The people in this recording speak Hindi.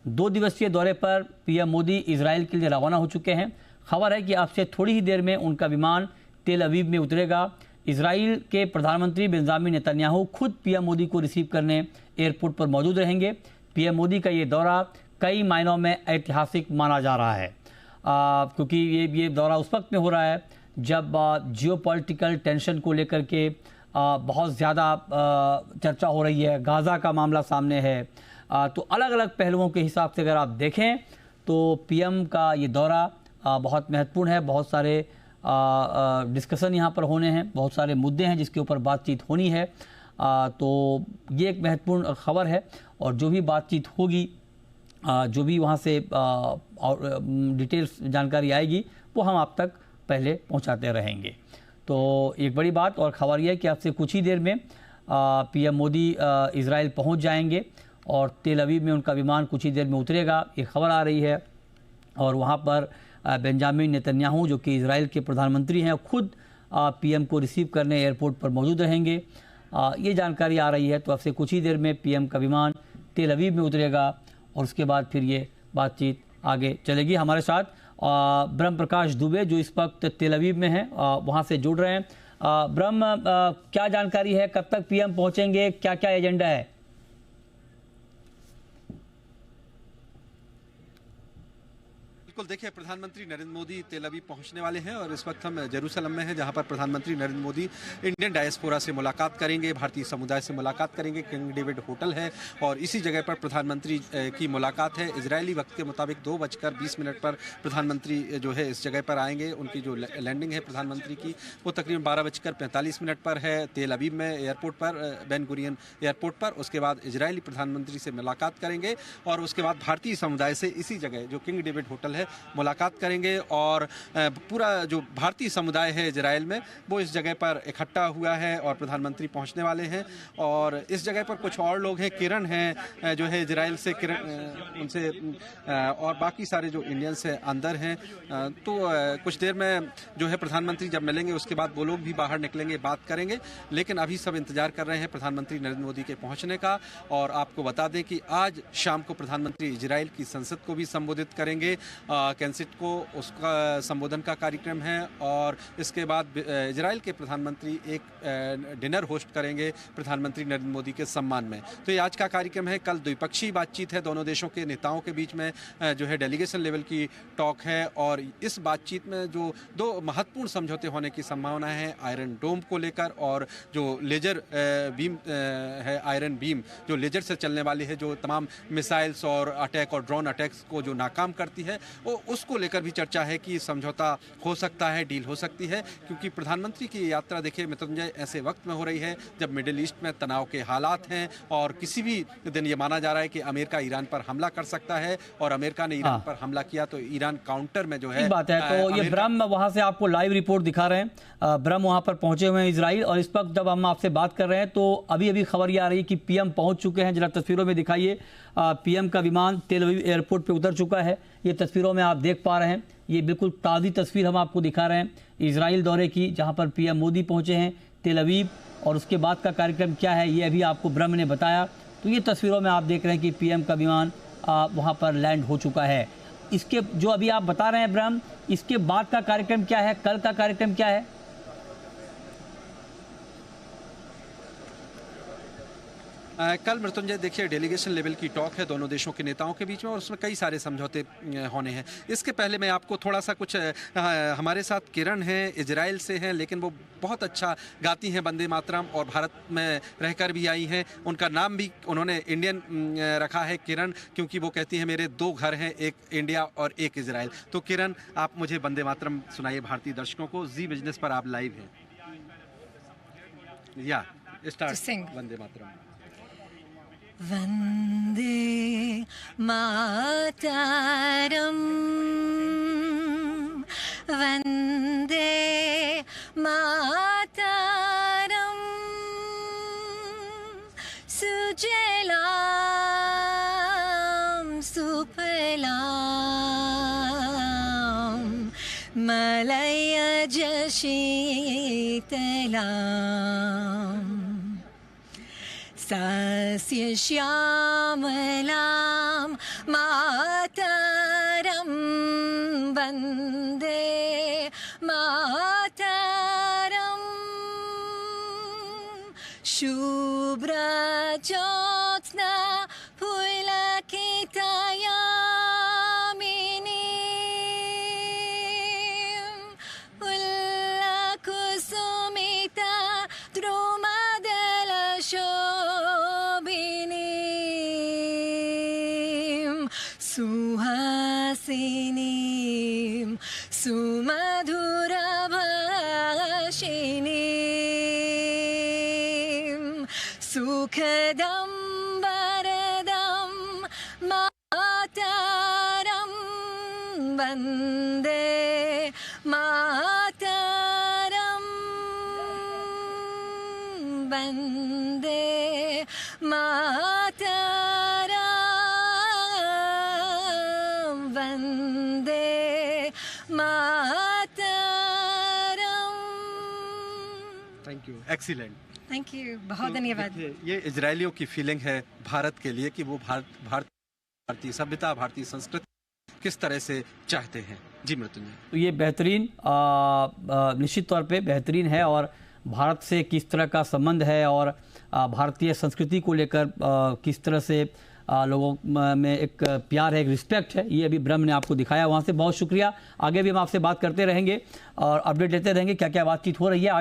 2 दिवसीय दौरे पर पीएम मोदी इजराइल के लिए रवाना हो चुके हैं। खबर है कि अब से थोड़ी ही देर में उनका विमान तेल अवीव में उतरेगा। इजराइल के प्रधानमंत्री बेंजामिन नेतन्याहू खुद पीएम मोदी को रिसीव करने एयरपोर्ट पर मौजूद रहेंगे। पीएम मोदी का ये दौरा कई मायनों में ऐतिहासिक माना जा रहा है, क्योंकि ये दौरा उस वक्त में हो रहा है जब जियोपॉलिटिकल टेंशन को लेकर के बहुत ज़्यादा चर्चा हो रही है। गाज़ा का मामला सामने है, तो अलग अलग पहलुओं के हिसाब से अगर आप देखें तो पीएम का ये दौरा बहुत महत्वपूर्ण है। बहुत सारे डिस्कशन यहाँ पर होने हैं, बहुत सारे मुद्दे हैं जिसके ऊपर बातचीत होनी है। तो ये एक महत्वपूर्ण खबर है और जो भी बातचीत होगी, जो भी वहाँ से और डिटेल्स जानकारी आएगी वो हम आप तक पहले पहुँचाते रहेंगे। तो एक बड़ी बात और खबर यह है कि अब से कुछ ही देर में पीएम मोदी इजराइल पहुँच जाएंगे और तेल अवीव में उनका विमान कुछ ही देर में उतरेगा, ये खबर आ रही है। और वहाँ पर बेंजामिन नेतन्याहू जो कि इजराइल के प्रधानमंत्री हैं, खुद पीएम को रिसीव करने एयरपोर्ट पर मौजूद रहेंगे, ये जानकारी आ रही है। तो अब से कुछ ही देर में पीएम का विमान तेल अवीव में उतरेगा और उसके बाद फिर ये बातचीत आगे चलेगी। हमारे साथ ब्रह्म प्रकाश दुबे जो इस वक्त तेल अवीव में हैं, वहाँ से जुड़ रहे हैं। ब्रह्म, क्या जानकारी है, कब तक पीएम पहुँचेंगे, क्या क्या एजेंडा है? बिल्कुल, देखिए प्रधानमंत्री नरेंद्र मोदी तेल अवीव पहुंचने वाले हैं और इस वक्त हम जेरूसलम में हैं, जहां पर प्रधानमंत्री नरेंद्र मोदी इंडियन डायस्पोरा से मुलाकात करेंगे, भारतीय समुदाय से मुलाकात करेंगे। किंग डेविड होटल है और इसी जगह पर प्रधानमंत्री की मुलाकात है। इजरायली वक्त के मुताबिक 2:20 पर प्रधानमंत्री जो है इस जगह पर आएंगे। उनकी जो लैंडिंग है प्रधानमंत्री की वो तकरीबन 12:45 पर है तेल अवीव में एयरपोर्ट पर, बेन गुरियन एयरपोर्ट पर। उसके बाद इजरायली प्रधानमंत्री से मुलाकात करेंगे और उसके बाद भारतीय समुदाय से इसी जगह जो किंग डेविड होटल है मुलाकात करेंगे। और पूरा जो भारतीय समुदाय है इजराइल में वो इस जगह पर इकट्ठा हुआ है और प्रधानमंत्री पहुंचने वाले हैं। और इस जगह पर कुछ और लोग हैं, किरण हैं जो है इजराइल से, किरण उनसे और बाकी सारे जो इंडियंस हैं अंदर हैं। तो कुछ देर में जो है प्रधानमंत्री जब मिलेंगे उसके बाद वो लोग भी बाहर निकलेंगे, बात करेंगे। लेकिन अभी सब इंतजार कर रहे हैं प्रधानमंत्री नरेंद्र मोदी के पहुंचने का। और आपको बता दें कि आज शाम को प्रधानमंत्री इजराइल की संसद को भी संबोधित करेंगे, कैंसिट को, उसका संबोधन का कार्यक्रम है। और इसके बाद इजराइल के प्रधानमंत्री एक डिनर होस्ट करेंगे प्रधानमंत्री नरेंद्र मोदी के सम्मान में। तो ये आज का कार्यक्रम है। कल द्विपक्षीय बातचीत है, दोनों देशों के नेताओं के बीच में जो है डेलीगेशन लेवल की टॉक है। और इस बातचीत में जो 2 महत्वपूर्ण समझौते होने की संभावना है आयरन डोम को लेकर, और जो लेजर बीम है, आयरन बीम जो लेजर से चलने वाली है, जो तमाम मिसाइल्स और अटैक और ड्रोन अटैक्स को जो नाकाम करती है, वो उसको लेकर भी चर्चा है कि समझौता हो सकता है, डील हो सकती है। क्योंकि प्रधानमंत्री की यात्रा देखिए मृत्युंजय ऐसे वक्त में हो रही है जब मिडिल ईस्ट में तनाव के हालात हैं और किसी भी दिन ये माना जा रहा है कि अमेरिका ईरान पर हमला कर सकता है। और अमेरिका ने ईरान पर हमला किया तो ईरान काउंटर में जो है बात है। तो ये ब्रह्म वहां से आपको लाइव रिपोर्ट दिखा रहे हैं। ब्रह्म वहां पर पहुंचे हुए हैं इजराइल, और इस वक्त जब हम आपसे बात कर रहे हैं तो अभी अभी खबर ये आ रही है कि पीएम पहुंच चुके हैं। जरा तस्वीरों में दिखाइए, पीएम का विमान तेल अवीव एयरपोर्ट पे उतर चुका है। ये तस्वीरों में आप देख पा रहे हैं, ये बिल्कुल ताज़ी तस्वीर हम आपको दिखा रहे हैं इजराइल दौरे की, जहां पर पीएम मोदी पहुंचे हैं तेल अवीव। और उसके बाद का कार्यक्रम क्या है ये अभी आपको ब्रह्म ने बताया। तो ये तस्वीरों में आप देख रहे हैं कि पीएम का विमान वहां पर लैंड हो चुका है। इसके जो अभी आप बता रहे हैं ब्रह्म, इसके बाद का कार्यक्रम क्या है, कल का कार्यक्रम क्या है? कल मृत्युंजय देखिए डेलीगेशन लेवल की टॉक है दोनों देशों के नेताओं के बीच में और उसमें कई सारे समझौते होने हैं। इसके पहले मैं आपको थोड़ा सा कुछ, हमारे साथ किरण हैं, इजराइल से हैं, लेकिन वो बहुत अच्छा गाती हैं वंदे मातरम और भारत में रहकर भी आई हैं। उनका नाम भी उन्होंने इंडियन रखा है, किरण, क्योंकि वो कहती हैं मेरे 2 घर हैं, एक इंडिया और एक इजराइल। तो किरण, आप मुझे वंदे मातरम सुनाइए भारतीय दर्शकों को। जी बिजनेस पर आप लाइव हैं, या स्टार्ट वंदे मातरम। वंदे मातरम, वंदे मातरम, सुजलाम सुफलाम मलयज शीतलाम सस्य श्यामलां मातरं वन्दे मातरम् शुभ्रज्योत्स्ना पुलकितयामिनीम् उल्लकुसुमिता द्रुमदलशोभिनीम् सुहासिनीं सुमधुरभाषिणीं सुखदं वरदं मातरं वन्दे मातरं वन्दे मातरं वन्दे मातरम। Thank you, excellent. Thank you, बहुत धन्यवाद। ये इजरायलियों की फीलिंग है भारत के लिए कि वो भारतीय सभ्यता, भारतीय संस्कृति किस तरह से चाहते हैं। जी मृत्युंजय। तो ये बेहतरीन निश्चित तौर पे बेहतरीन है और भारत से किस तरह का संबंध है और भारतीय संस्कृति को लेकर किस तरह से लोगों में एक प्यार है, एक रिस्पेक्ट है, ये अभी ब्रह्म ने आपको दिखाया। वहाँ से बहुत शुक्रिया। आगे भी हम आपसे बात करते रहेंगे और अपडेट लेते रहेंगे क्या क्या बातचीत हो रही है आगे।